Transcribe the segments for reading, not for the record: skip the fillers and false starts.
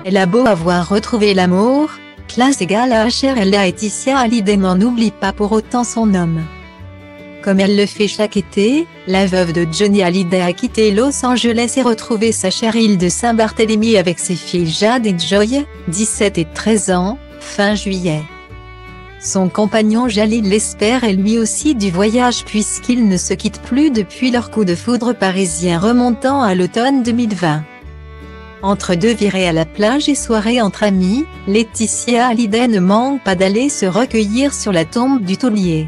Elle a beau avoir retrouvé l'amour, classe égale à HR, Laetitia Hallyday n'en oublie pas pour autant son homme. Comme elle le fait chaque été, la veuve de Johnny Hallyday a quitté Los Angeles et retrouvé sa chère île de Saint-Barthélemy avec ses filles Jade et Joy, 17 et 13 ans, fin juillet. Son compagnon Jalil l'espère est lui aussi du voyage puisqu'ils ne se quittent plus depuis leur coup de foudre parisien remontant à l'automne 2020. Entre deux virées à la plage et soirées entre amis, Laetitia Hallyday ne manque pas d'aller se recueillir sur la tombe du taulier.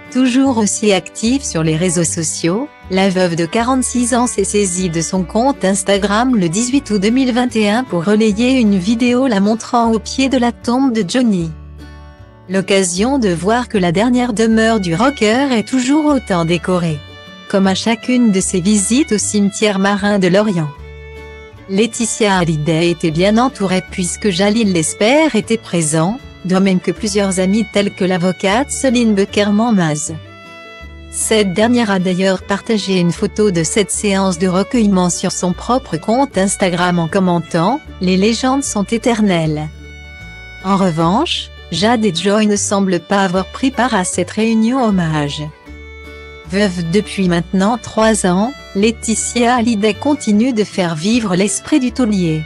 Toujours aussi active sur les réseaux sociaux, la veuve de 46 ans s'est saisie de son compte Instagram le 18 août 2021 pour relayer une vidéo la montrant au pied de la tombe de Johnny. L'occasion de voir que la dernière demeure du rocker est toujours autant décorée. Comme à chacune de ses visites au cimetière marin de Lorient. Laetitia Hallyday était bien entourée puisque Jalil l'espère était présent, de même que plusieurs amis tels que l'avocate Céline Beckerman-Maz. Cette dernière a d'ailleurs partagé une photo de cette séance de recueillement sur son propre compte Instagram en commentant « Les légendes sont éternelles ». En revanche, Jade et Joy ne semblent pas avoir pris part à cette réunion hommage. Veuve depuis maintenant 3 ans, Laetitia Hallyday continue de faire vivre l'esprit du taulier.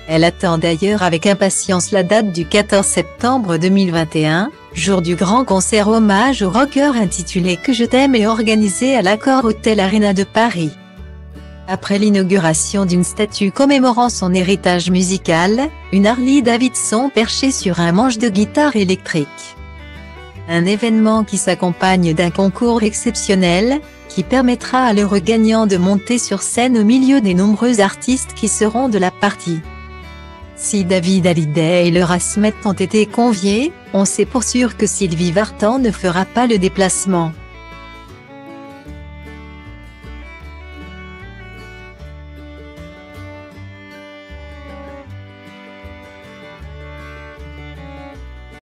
Elle attend d'ailleurs avec impatience la date du 14 septembre 2021, jour du grand concert hommage au rocker intitulé Que je t'aime et organisé à l'Accor Hotel Arena de Paris. Après l'inauguration d'une statue commémorant son héritage musical, une Harley-Davidson perchée sur un manche de guitare électrique. Un événement qui s'accompagne d'un concours exceptionnel, qui permettra à l'heureux gagnant de monter sur scène au milieu des nombreux artistes qui seront de la partie. Si David Hallyday et Laura Smith ont été conviés, on sait pour sûr que Sylvie Vartan ne fera pas le déplacement.